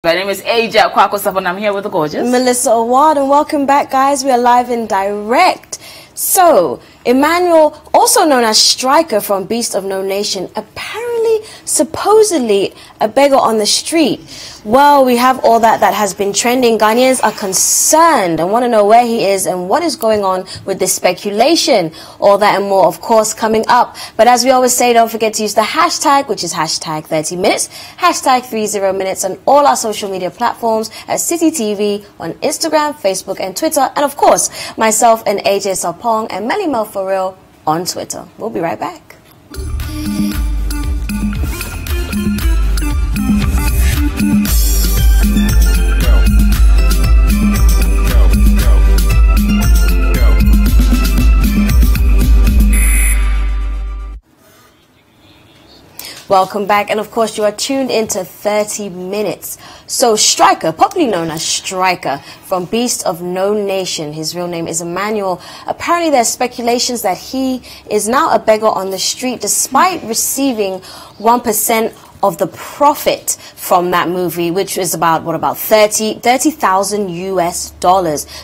My name is AJ Sarpong and I'm here with the gorgeous Melissa, and welcome back, guys. We are live and direct. So, Emmanuel, also known as Stryker from Beast of No Nation, apparently, supposedly, a beggar on the street. Well, we have all that has been trending. Ghanaians are concerned and want to know where he is and what is going on with this speculation. All that and more, of course, coming up. But as we always say, don't forget to use the hashtag, which is hashtag 30 minutes, hashtag 30 minutes on all our social media platforms at City TV on Instagram, Facebook, and Twitter. And of course, myself and AJ Sarpong and Melissa for real on Twitter. We'll be right back. Welcome back, and of course you are tuned into 30 minutes. So Stryker, popularly known as Stryker from Beast of No Nation, his real name is Emmanuel. Apparently there's speculations that he is now a beggar on the street despite receiving 1% of the profit from that movie, which is about $30,000 US.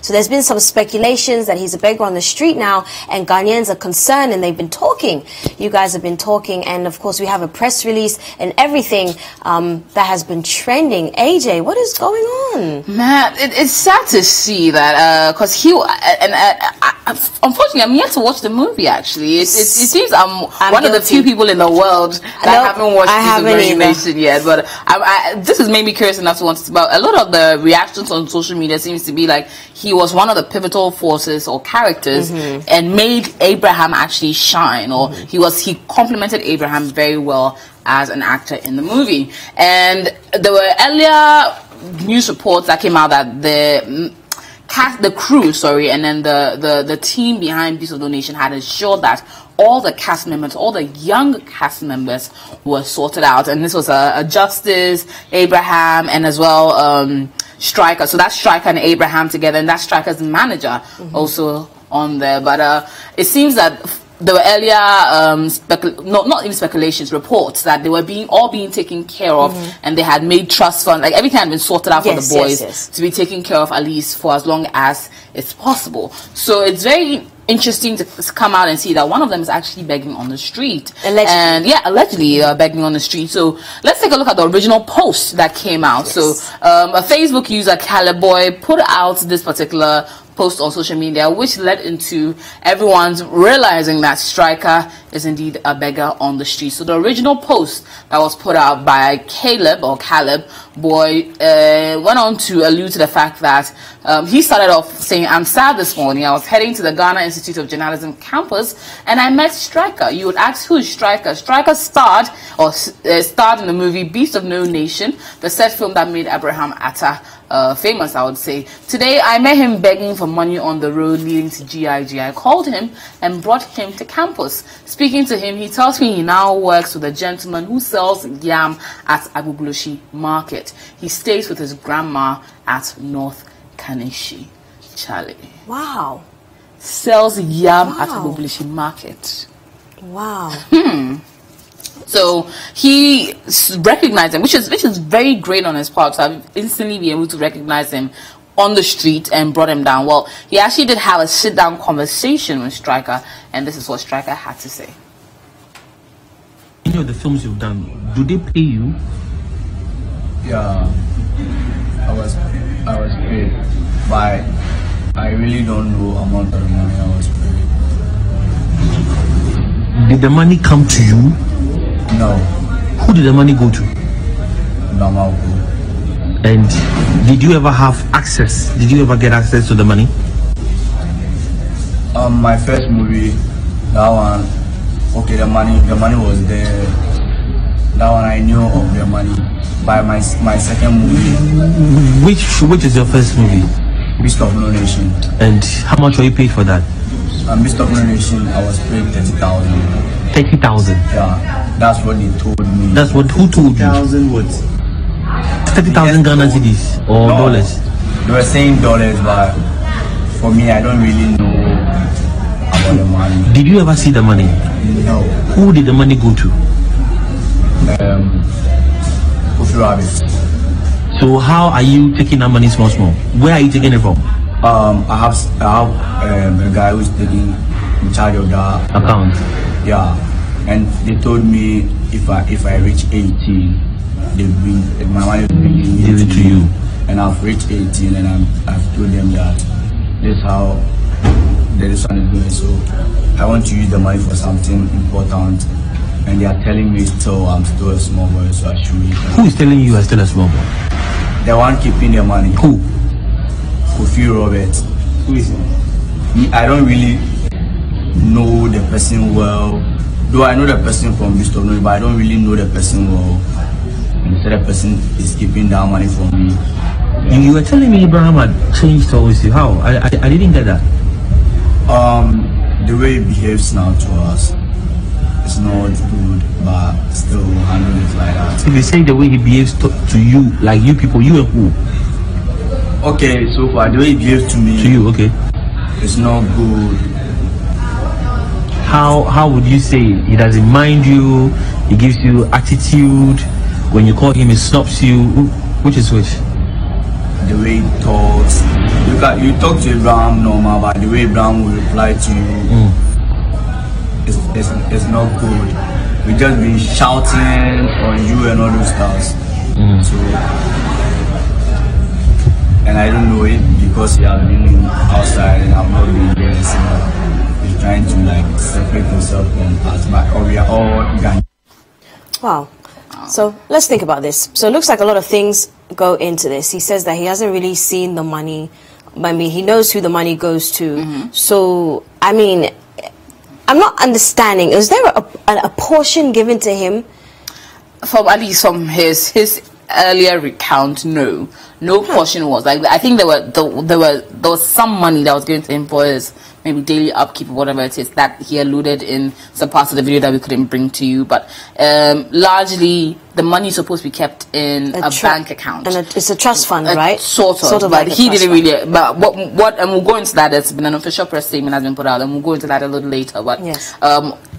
So there's been some speculations that he's a beggar on the street now, and Ghanaians are concerned, and they've been talking. You guys have been talking, and of course we have a press release and everything that has been trending. AJ, what is going on? Man, it's sad to see that because unfortunately I'm yet to watch the movie. Actually, it seems I'm one guilty. Of the few people in the world that haven't watched Nation yet, but this has made me curious enough to want to about. A lot of the reactions on social media seems to be like he was one of the pivotal forces or characters and made Abraham actually shine, or he complemented Abraham very well as an actor in the movie. And there were earlier news reports that came out that the crew, and then the team behind Beast of No Nation had assured that all the cast members, all the young cast members were sorted out. And this was a Justice, Abraham, and as well Stryker. So that's Stryker and Abraham together, and that's Stryker's manager also on there. But it seems that there were earlier not even speculations, reports that they were all being taken care of, and they had made trust fund, like everything had been sorted out for the boys to be taken care of, at least for as long as it's possible. So it's very interesting to come out and see that one of them is actually begging on the street. Allegedly. And yeah, allegedly begging on the street. So let's take a look at the original post that came out. So a Facebook user, Caliboy, put out this particular post on social media, which led into everyone's realizing that Stryker is indeed a beggar on the street. So the original post that was put out by Caleb Boy went on to allude to the fact that he started off saying, "I'm sad this morning. I was heading to the Ghana Institute of Journalism campus and I met Stryker." You would ask, who is Stryker? Stryker starred in the movie Beast of No Nation, the said film that made Abraham Atta famous, I would say. "Today I met him begging for money on the road leading to GIG. I called him and brought him to campus. Speaking to him, he tells me he now works with a gentleman who sells yam at Agbogbloshie Market. He stays with his grandma at North Kanishi." Charlie. Wow. Sells yam at Agbogbloshie Market. Wow. So he recognized him, which is very great on his part. So I've instantly been able to recognize him on the street and brought him down. Well, he actually did have a sit-down conversation with Stryker, and this is what Stryker had to say. Any of the films you've done, do they pay you? Yeah, I was paid, but I really don't know amount of money I was paid. Did the money come to you? No. Who did the money go to? Namauku. And did you ever have access? Did you ever get access to the money? My first movie, that one, okay, the money was there. That one I knew of the money. By my second movie. Which is your first movie? Beast of No Nation. And how much were you paid for that? Beast of No Nation, I was paid 30,000. 30,000. Yeah, that's what they told me. That's what who told you? 30,000 what? 30,000 Ghana cedis or dollars? They were saying dollars, but for me, I don't really know about the money. Did you ever see the money? No. Who did the money go to? Kofi Rabbit. So how are you taking that money small? Where are you taking it from? I have a guy who's taking in charge of the Account. Yeah, and they told me if I reach 18, my money will be Give it to you. And I've reached 18, and I've told them that this is how this one is going. So I want to use the money for something important, and they are telling me I'm still a small boy, so I should. Who is telling you are still a small boy? The one keeping the money. Who? Kofi Robert. Who is it? I don't really know the person well. Though I know the person from Beast of No Nation, but I don't really know the person well. And so the person is keeping that money for me. Yeah. You were telling me Abraham had changed towards you. How? I didn't get that. The way he behaves now to us, it's not good, but still handle it like that. If you say the way he behaves to you, like you people, you and who? Okay, so far the way he behaves to me, to you, okay, it's not good. How would you say he doesn't mind you? He gives you attitude. When you call him, he snubs you. Which is which? The way he talks. You talk to Abraham normal, but the way Abraham will reply to you, it's not good. We just been shouting on you and all those stuff. So, and I don't know it because he has been outside and I've not been there. So he's trying to like separate himself from us, but we are all gang. Wow. So let's think about this. So it looks like a lot of things go into this. He says that he hasn't really seen the money. I mean, he knows who the money goes to. So, I mean, I'm not understanding. Is there a portion given to him? From at least from his earlier recount, no portion was. Like, I think there was some money that was given to him for his maybe daily upkeep or whatever it is that he alluded in some parts of the video that we couldn't bring to you. But largely, the money is supposed to be kept in a bank account. And it's a trust fund, right? Sort of. But like he didn't really. But what? And we'll go into that. There's been an official press statement has been put out, and we'll go into that a little later. But yes.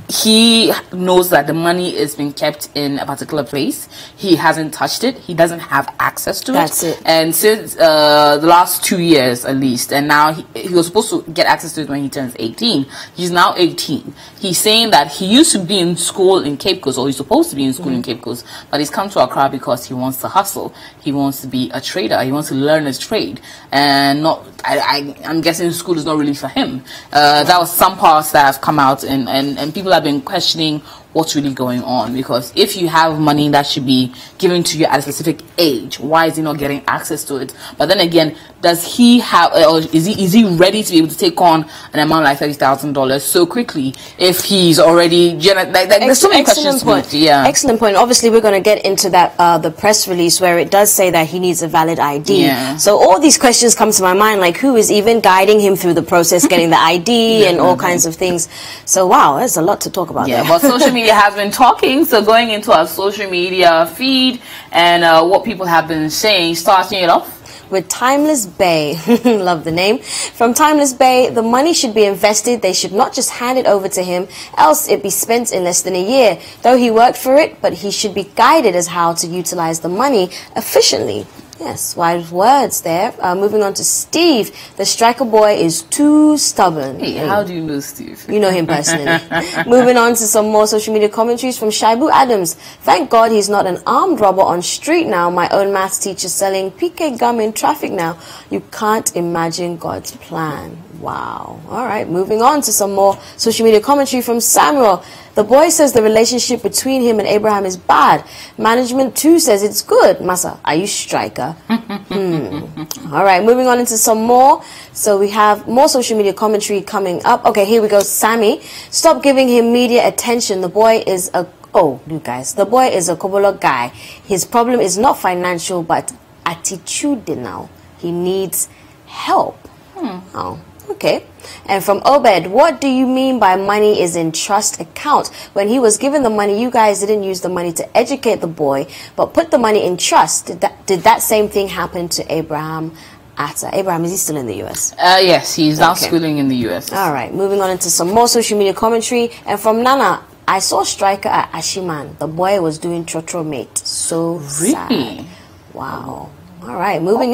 He knows that the money is being kept in a particular place. He hasn't touched it. He doesn't have access to it. That's it. And since the last 2 years at least, and now he was supposed to get access to it when he turns 18. He's now 18. He's saying that he used to be in school in Cape Coast, or he's supposed to be in school in Cape Coast, but he's come to Accra because he wants to hustle. He wants to be a trader. He wants to learn his trade. And I'm guessing school is not really for him. That was some parts that have come out, and people have been questioning what's really going on, because if you have money that should be given to you at a specific age, why is he not getting access to it? But then again, does he have, or is he ready to be able to take on an amount like $30,000 so quickly if he's already there's so many questions to it. Yeah, excellent point. Obviously, we're going to get into that the press release where it does say that he needs a valid ID. Yeah. So all these questions come to my mind, like who is even guiding him through the process, getting the ID and all kinds of things. So wow, there's a lot to talk about. Yeah, there. but social media has been talking. So going into our social media feed and what people have been saying, starting it off with Timeless Bay. Love the name. From Timeless Bay, the money should be invested. They should not just hand it over to him, else it be spent in less than a year. Though he worked for it, but he should be guided as how to utilize the money efficiently. Yes, wise words there. Moving on to Steve. The Striker boy is too stubborn. Hey, how do you know Steve? You know him personally. Moving on to some more social media commentaries from Shaibu Adams. Thank God he's not an armed robber on street now. My own maths teacher selling PK gum in traffic now. You can't imagine God's plan. Wow. All right, moving on to some more social media commentary from Samuel. The boy says the relationship between him and Abraham is bad. Management too says it's good. Massa, are you Striker? All right, moving on into some more. So we have more social media commentary coming up. Okay, here we go. Sammy, stop giving him media attention. The boy is a... Oh, you guys. The boy is a Kobolo guy. His problem is not financial, but attitudinal. He needs help. Oh, okay. And from Obed, what do you mean by money is in trust account? When he was given the money, you guys didn't use the money to educate the boy, but put the money in trust. Did that same thing happen to Abraham Atta? Abraham, is he still in the U.S.? Yes, he's now schooling in the U.S. All right, moving on into some more social media commentary. And from Nana, I saw Stryker at Ashiman. The boy was doing trotro mate. So really? sad. Wow. All right, moving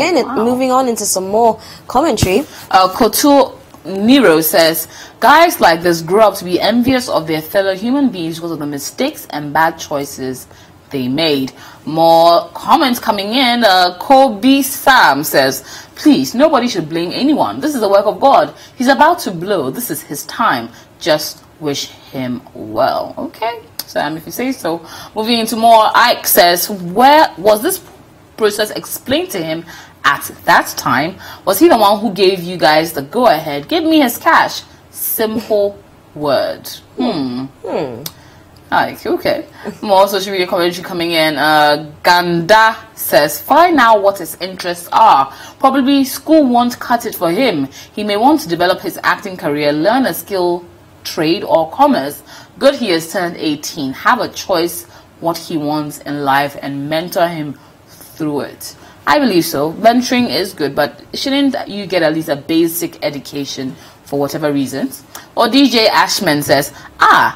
on into some more commentary. Couture Nero says, guys like this grow up to be envious of their fellow human beings because of the mistakes and bad choices they made. More comments coming in. Kobe Sam says, please, nobody should blame anyone. This is the work of God. He's about to blow. This is his time. Just wish him well. Okay, Sam, if you say so. Moving into more, Ike says, where was this process explained to him at that time? Was he the one who gave you guys the go-ahead? Give me his cash. Simple word. Okay. More social media commentary coming in. Ganda says, find out what his interests are. Probably school won't cut it for him. He may want to develop his acting career, learn a skill, trade, or commerce. Good he has turned 18. Have a choice what he wants in life and mentor him through it. I believe so. Mentoring is good, but shouldn't you get at least a basic education for whatever reasons? Or DJ Ashman says,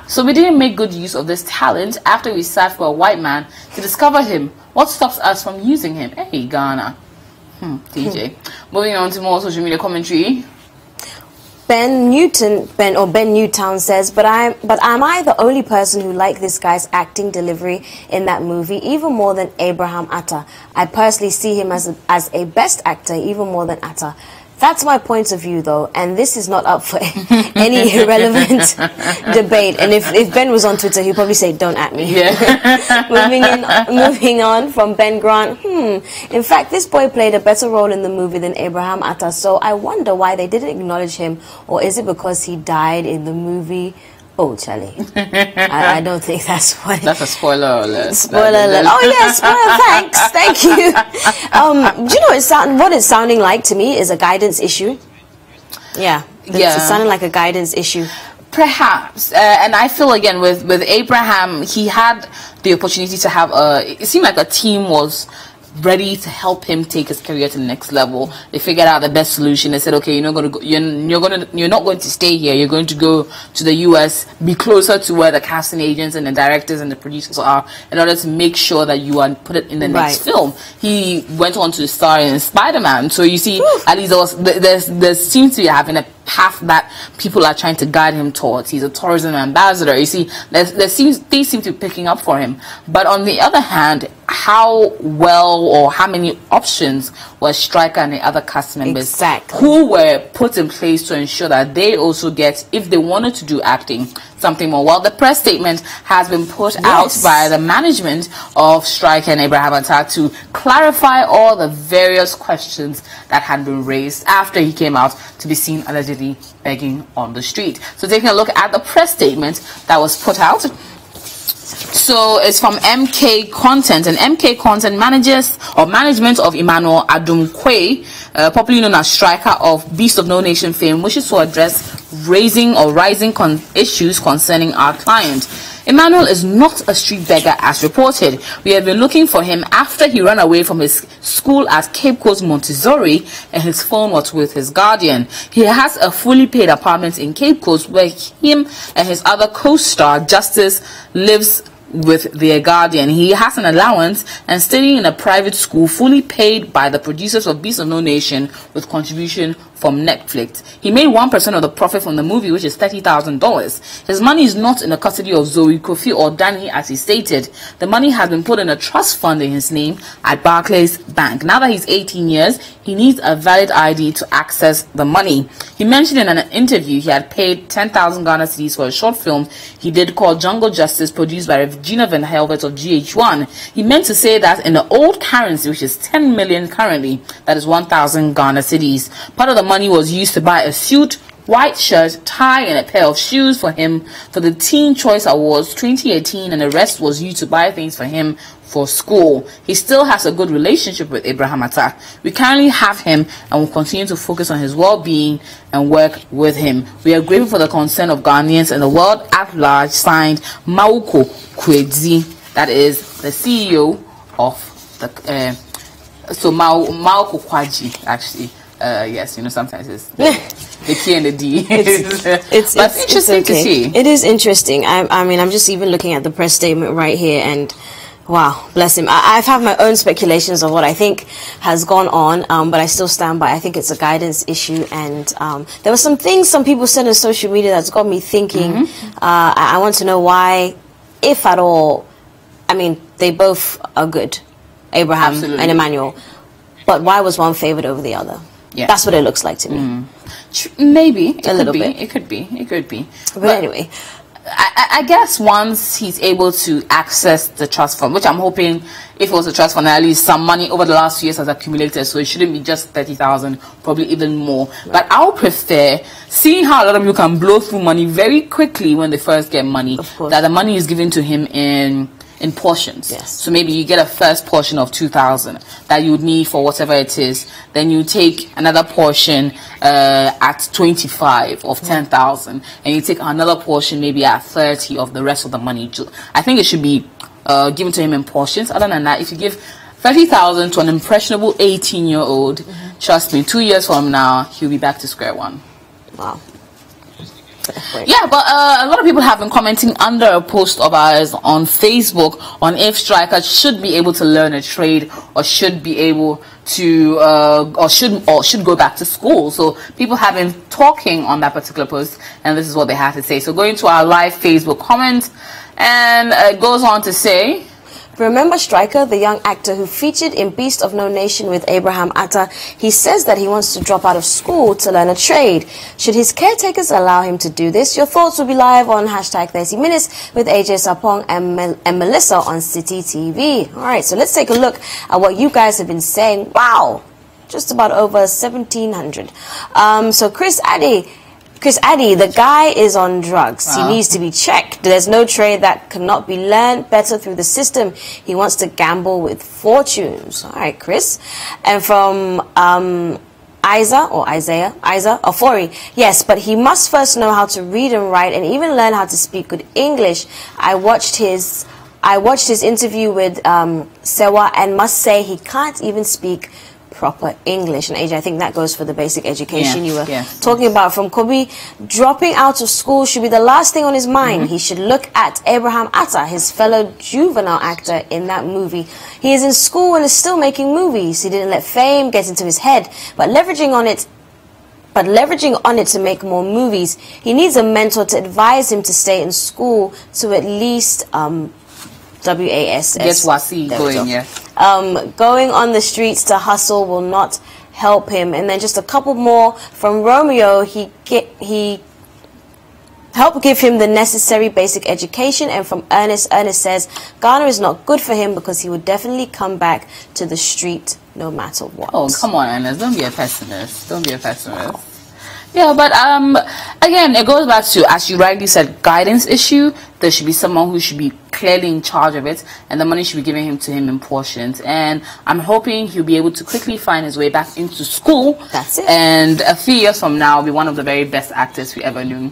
so we didn't make good use of this talent after we sat for a white man to discover him. What stops us from using him? Hey, Ghana. DJ. Moving on to more social media commentary. Ben Newtown says, but am I the only person who liked this guy's acting delivery in that movie even more than Abraham Atta? I personally see him as a best actor even more than Atta. That's my point of view, though, and this is not up for any irrelevant debate. And if Ben was on Twitter, he'd probably say, "Don't at me." Yeah. Moving on from Ben Grant. In fact, this boy played a better role in the movie than Abraham Atta, so I wonder why they didn't acknowledge him, or is it because he died in the movie? Oh, Charlie. I don't think that's what... That's a spoiler alert. Spoiler alert. Oh, yeah, spoiler. Thanks. Thank you. Do you know what it's sounding like to me is a guidance issue? Yeah. It's sounding like a guidance issue. Perhaps. And I feel, again, with Abraham, he had the opportunity to have it seemed like a team was ready to help him take his career to the next level. They figured out the best solution. They said, okay, you're not going to stay here. You're going to go to the US, be closer to where the casting agents and the directors and the producers are, in order to make sure that you are put it in the next film. He went on to star in Spider-Man. So you see, at least there seems to be having a path that people are trying to guide him towards. He's a tourism ambassador. You see, things seem to be picking up for him. But on the other hand, how well or how many options were Stryker and the other cast members who were put in place to ensure that they also get, if they wanted to do acting, something more? Well, the press statement has been put out by the management of Stryker and Abraham Atta to clarify all the various questions that had been raised after he came out to be seen allegedly begging on the street. So taking a look at the press statement that was put out. So it's from MK Content, and MK Content management of Emmanuel Adumkwe, popularly known as Stryker of Beast of No Nation fame, wishes to address rising issues concerning our client. Emmanuel is not a street beggar as reported. We have been looking for him after he ran away from his school at Cape Coast Montessori and his phone was with his guardian. He has a fully paid apartment in Cape Coast where him and his other co-star Justice lives with their guardian. He has an allowance and studying in a private school fully paid by the producers of Beast of No Nation with contribution from Netflix. He made 1% of the profit from the movie, which is $30,000. His money is not in the custody of Zoe, Kofi, or Danny, as he stated. The money has been put in a trust fund in his name at Barclays Bank. Now that he's 18 years, he needs a valid ID to access the money. He mentioned in an interview he had paid 10,000 Ghana cedis for a short film he did called Jungle Justice, produced by Regina Van Helvert of GH1. He meant to say that in the old currency, which is 10 million currently, that is 1,000 Ghana cedis. Part of the money was used to buy a suit, white shirt, tie, and a pair of shoes for him for the Teen Choice Awards 2018, and the rest was used to buy things for him for school. He still has a good relationship with Abraham Atta. We currently have him and will continue to focus on his well-being and work with him. We are grateful for the concern of Ghanaians and the world at large, signed Mauko Kwedzi, that is the CEO of the Mauko Kwaji, actually. Yes, sometimes it's the K and the D. It's interesting to see. It is interesting. I mean, I'm just even looking at the press statement right here, and Wow, bless him. I've had my own speculations of what I think has gone on, but I still stand by. I think it's a guidance issue, and there were some things some people said on social media that's got me thinking. I want to know why, if at all. I mean, they both are good, Abraham Absolutely. and Emmanuel, but why was one favored over the other? Yeah. That's what it looks like to me. Maybe a little bit. It could be. But anyway. I guess once he's able to access the trust fund, which I'm hoping, if it was a trust fund, at least some money over the last few years has accumulated, so it shouldn't be just 30,000, probably even more. Right. But I'll prefer, seeing how a lot of people can blow through money very quickly when they first get money, that the money is given to him in portions. Yes. So maybe you get a first portion of 2,000 that you would need for whatever it is. Then you take another portion at 25 of 10,000, and you take another portion maybe at 30 of the rest of the money. I think it should be given to him in portions. Other than that, if you give 30,000 to an impressionable 18-year-old, trust me, 2 years from now he'll be back to square one. Wow. Yeah, but a lot of people have been commenting under a post of ours on Facebook on if Stryker should be able to learn a trade, or should be able to or should go back to school. So people have been talking on that particular post, and this is what they have to say. So going to our live Facebook comment, and it goes on to say, remember Stryker, the young actor who featured in Beast of No Nation with Abraham Atta? He says that he wants to drop out of school to learn a trade. Should his caretakers allow him to do this? Your thoughts will be live on hashtag 30 Minutes with AJ Sarpong and Melissa on City TV. All right, so let's take a look at what you guys have been saying. Wow, just about over 1,700. So Chris Addy, the guy is on drugs. He needs to be checked. There's no trade that cannot be learned better through the system. He wants to gamble with fortunes. All right, Chris. And from Isaiah Ofori. Yes, but he must first know how to read and write, and even learn how to speak good English. I watched his interview with Sewa, and must say he can't even speak proper English. And AJ, I think that goes for the basic education you were talking about. From Kobe, dropping out of school should be the last thing on his mind. He should look at Abraham Atta, his fellow juvenile actor in that movie. He is in school and is still making movies. He didn't let fame get into his head, but leveraging on it to make more movies. He needs a mentor to advise him to stay in school to at least WASS. Get Wasi going, yeah. Going on the streets to hustle will not help him. And then just a couple more from Romeo. He helped give him the necessary basic education. And from Ernest says Ghana is not good for him because he would definitely come back to the street no matter what. Oh, come on, Ernest, don't be a pessimist. Yeah, but again, it goes back to, as you rightly said, guidance issue. There should be someone who should be clearly in charge of it, and the money should be given to him in portions. And I'm hoping he'll be able to quickly find his way back into school. That's it. And a few years from now, be one of the very best actors we ever knew.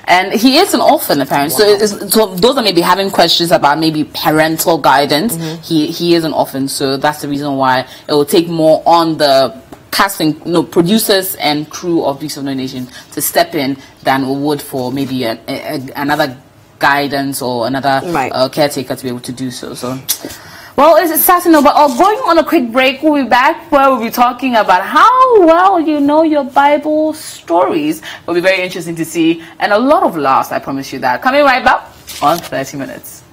And he is an orphan, apparently. Wow. So those that may be having questions about maybe parental guidance, he is an orphan. So that's the reason why it will take more on the casting, producers and crew of Beast of No Nation to step in than it would for maybe another guidance or another caretaker to be able to do so. So, well, it's sad to know, but going on a quick break, we'll be back where we'll be talking about how well you know your Bible stories. It'll be very interesting to see, and a lot of laughs, I promise you that. Coming right back on 30 Minutes.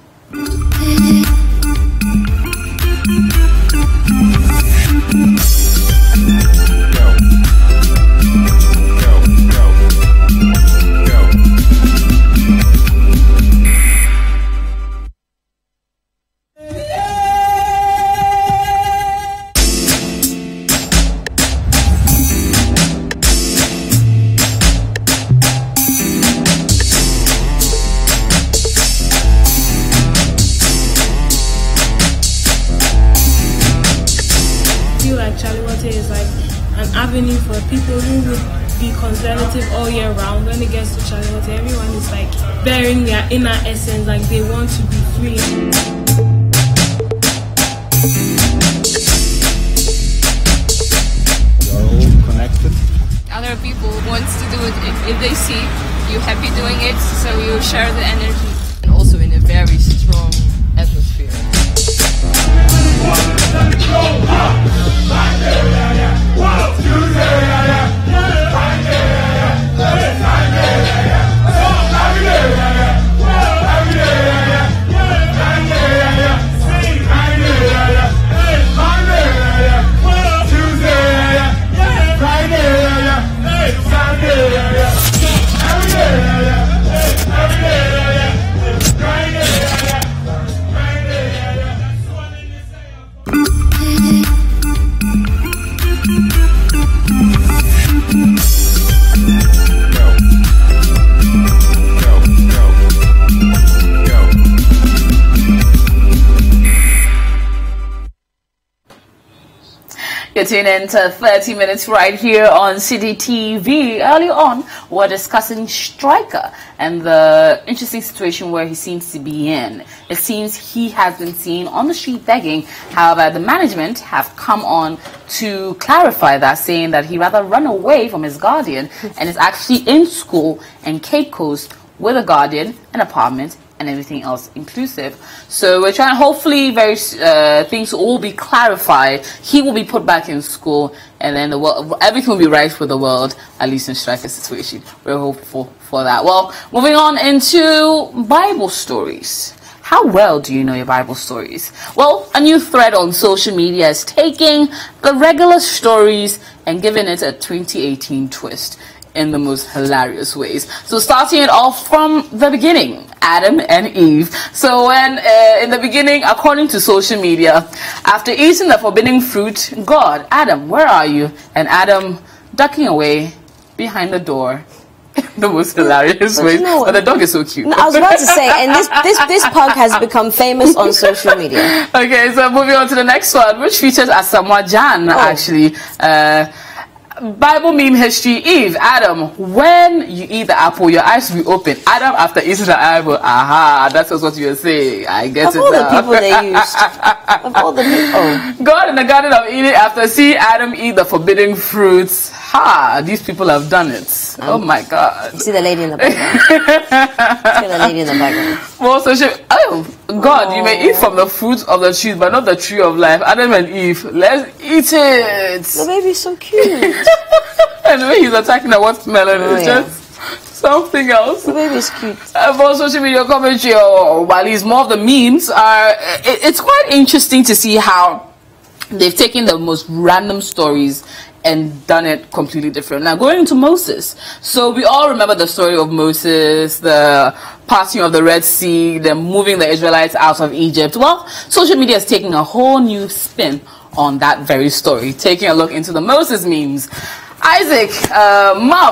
Avenue for people who would be conservative all year round. When it gets to Charlotte, everyone is like bearing their inner essence, like they want to be free. You're all connected. Other people want to do it if they see you happy doing it, so you share the energy. And also in a very strong atmosphere. You're tuned in to 30 Minutes right here on City TV. Early on, we're discussing Stryker and the interesting situation where he seems to be in. It seems he has been seen on the street begging. However, the management have come on to clarify that, saying that he'd rather run away from his guardian and is actually in school in Cape Coast with a guardian, an apartment, and everything else inclusive. So we're trying, hopefully things will all be clarified. He will be put back in school, and then everything will be right for the world, at least in Stryker's situation. We're hopeful for that. Well, moving on into Bible stories. How well do you know your Bible stories? Well, a new thread on social media is taking the regular stories and giving it a 2018 twist in the most hilarious ways. So starting it off from the beginning, Adam and Eve. So when in the beginning, according to social media, after eating the forbidden fruit, God, Adam, where are you? And Adam ducking away behind the door. The most hilarious ways. But the dog is so cute. No, I was about to say, and this pug has become famous on social media. Okay, so moving on to the next one, which features Asamoah Gyan, actually. Bible meme history. Eve, Adam, when you eat the apple, your eyes will be open. Adam, after eating the apple, aha, that's what you were saying. I get it now. Of all the people they used. Of all the people. God in the Garden of Eden, after seeing Adam eat the forbidden fruits, these people have done it. Oh my God. See the lady in the background. See the lady in the background. Well, so God, you may eat from the fruits of the tree, but not the tree of life. Adam and Eve, let's eat it. The baby's so cute. And the way he's attacking the watermelon is just something else. The baby's cute. For social media commentary, while he's more of the memes, it's quite interesting to see how they've taken the most random stories and done it completely different. Now, going into Moses. So we all remember the story of Moses, the parting of the Red Sea, them moving the Israelites out of Egypt. Well, social media is taking a whole new spin on that very story, taking a look into the Moses memes. Isaac, dad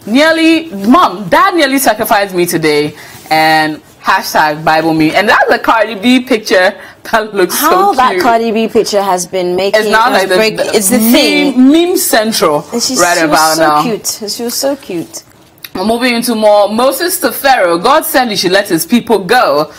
nearly sacrificed me today, and hashtag Bible meme. And that's a Cardi B picture that looks so cute. How that Cardi B picture has been making it's now like it's the thing. Meme central right about now. She was so cute. We're moving into more. Moses to Pharaoh. God said he should let his people go.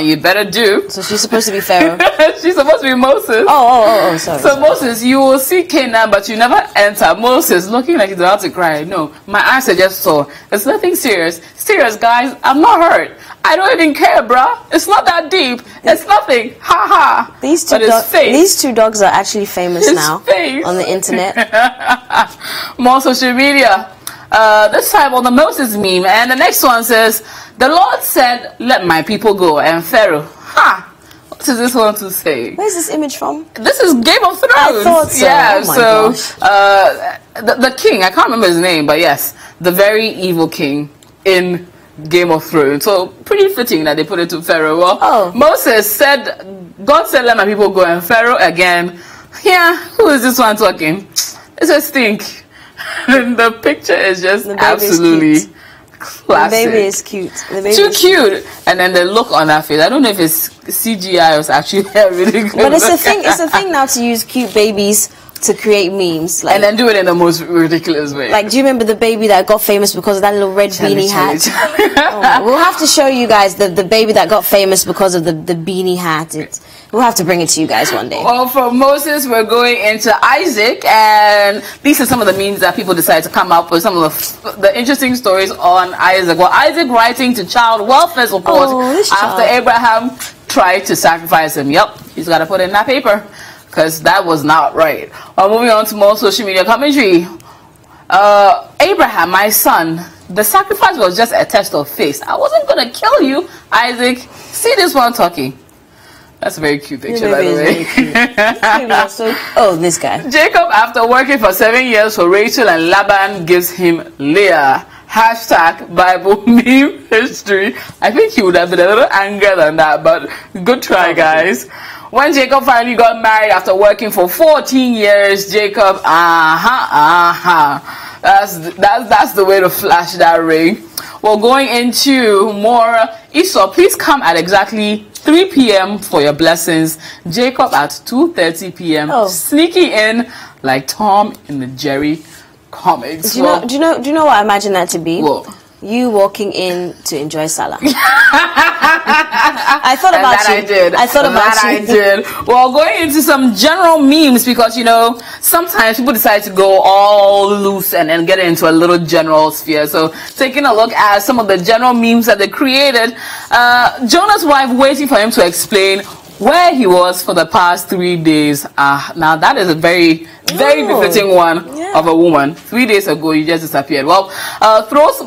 You better do. So she's supposed to be Pharaoh. She's supposed to be Moses. Sorry. So Moses, you will see Canaan, but you never enter. Moses, looking like he's about to cry. No, my eyes are just sore. It's nothing serious. Serious, guys. I'm not hurt. I don't even care, bruh. It's not that deep. It's nothing. Ha ha. These two dogs are actually famous now on the internet. More social media. This time on the Moses meme, and the next one says, the Lord said, let my people go, and Pharaoh, what does this one to say? Where's this image from? This is Game of Thrones. I thought so. Yeah, oh my gosh. The king, I can't remember his name, but yes, the very evil king in Game of Thrones. So pretty fitting that they put it to Pharaoh. Well, Moses said, God said, let my people go, and Pharaoh again, who is this one talking? It's a stink. And the picture is just absolutely classic. The baby is cute. Too cute. And then the look on her face. I don't know if it's CGI or it's actually really good. But it's a thing. It's a thing now to use cute babies to create memes, and then do it in the most ridiculous way. Like, do you remember the baby that got famous because of that little red beanie hat? We'll have to show you guys the baby that got famous because of the beanie hat. We'll have to bring it to you guys one day. Well, from Moses, we're going into Isaac, and these are some of the memes that people decided to come up with, some of the interesting stories on Isaac. Well, Isaac writing to child welfare support after Abraham tried to sacrifice him. Yep, he's got to put in that paper because that was not right. Well, moving on to more social media commentary. Abraham, my son, the sacrifice was just a test of faith. I wasn't going to kill you, Isaac. See this one talking. That's a very cute picture, by the way. Oh, this guy. Jacob, after working for 7 years for Rachel and Laban, gives him Leah. Hashtag Bible meme history. I think he would have been a little angrier than that, but good try, guys. When Jacob finally got married after working for 14 years, Jacob, that's the way to flash that ring. Well, going into more, Esau, please come at exactly 3 p.m. for your blessings. Jacob at 2:30 p.m. Sneaking in like Tom in the Jerry comics. Do you know what I imagine that to be? What? You walking in to enjoy Salah. I thought about you. I did. Well, going into some general memes, because sometimes people decide to go all loose and get into a little general sphere. So taking a look at some of the general memes that they created. Jonah's wife waiting for him to explain where he was for the past 3 days. Now that is a very befitting one of a woman. 3 days ago, you just disappeared. Well, throws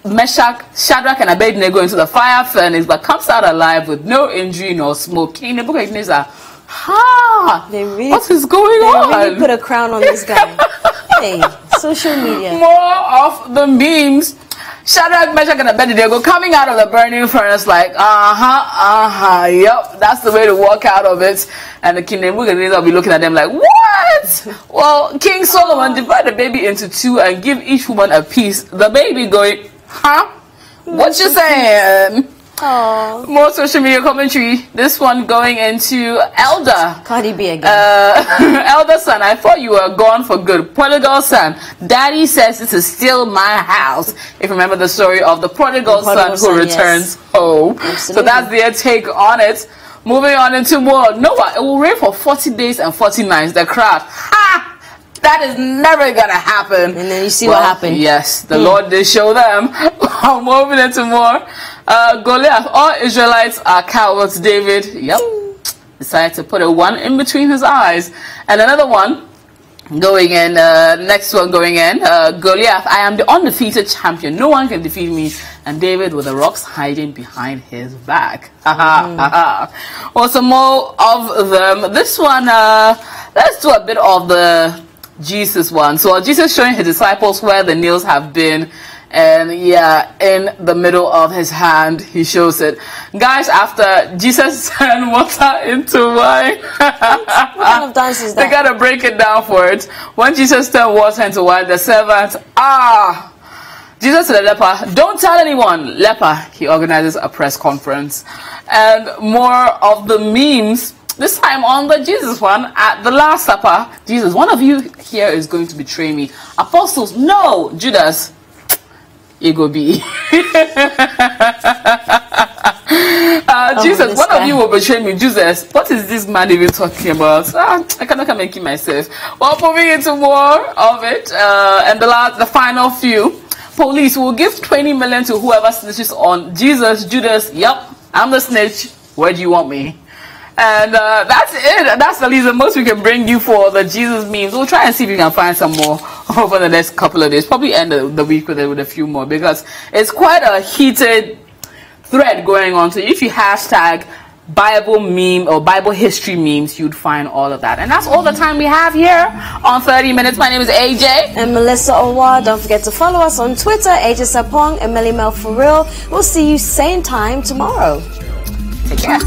Meshach, Shadrach, and Abednego into the fire furnace, but comes out alive with no injury nor smoke. King Nebuchadnezzar, what is going on? They really put a crown on this guy. Hey, social media. More of the memes. Shadrach, Meshach, and Abednego coming out of the burning furnace like, yep, that's the way to walk out of it. And the king Nebuchadnezzar will be looking at them like, what? Well, King Solomon divide the baby into 2 and give each woman a piece. The baby going, what you saying? Aww. More social media commentary. This one going into Elder. Cardi B again. Elder son, I thought you were gone for good. Prodigal son, daddy says this is still my house. If you remember the story of the prodigal son who returns home. Absolutely. So that's their take on it. Moving on into more. Noah, it will rain for 40 days and 40 nights. The crowd. That is never gonna happen. And then you see what happened. Yes, the Lord did show them. Moving into more. Goliath, all Israelites are cowards. David, decided to put a 1 in between his eyes. And another one going in, next one going in. Goliath, I am the undefeated champion. No one can defeat me. And David with the rocks hiding behind his back. Also more of them. This one, let's do a bit of the Jesus one. So Jesus showing his disciples where the nails have been, and in the middle of his hand he shows it. Guys, after Jesus turned water into wine, what kind of dance is that? They gotta break it down for it. When Jesus turned water into wine, the servant, Jesus to the leper, don't tell anyone. Leper, he organizes a press conference. And more of the memes. This time on the Jesus one, at the Last Supper, Jesus, one of you here is going to betray me. Apostles, no. Judas, it go be. Jesus, one of you will betray me. Jesus, what is this man even talking about? I cannot make it myself. Well, moving into more of it, and the final few. Police will give 20 million to whoever snitches on Jesus. Judas, yep, I'm the snitch. Where do you want me? And that's it. That's the least the most we can bring you for the Jesus memes. We'll try and see if we can find some more over the next couple of days. Probably end the week with a few more, because it's quite a heated thread going on. So if you hashtag Bible meme or Bible history memes, you'd find all of that. And that's all the time we have here on 30 Minutes. My name is AJ. And Melissa Owa. Don't forget to follow us on Twitter, AJ Sarpong and Melissa for real. We'll see you same time tomorrow. Take care.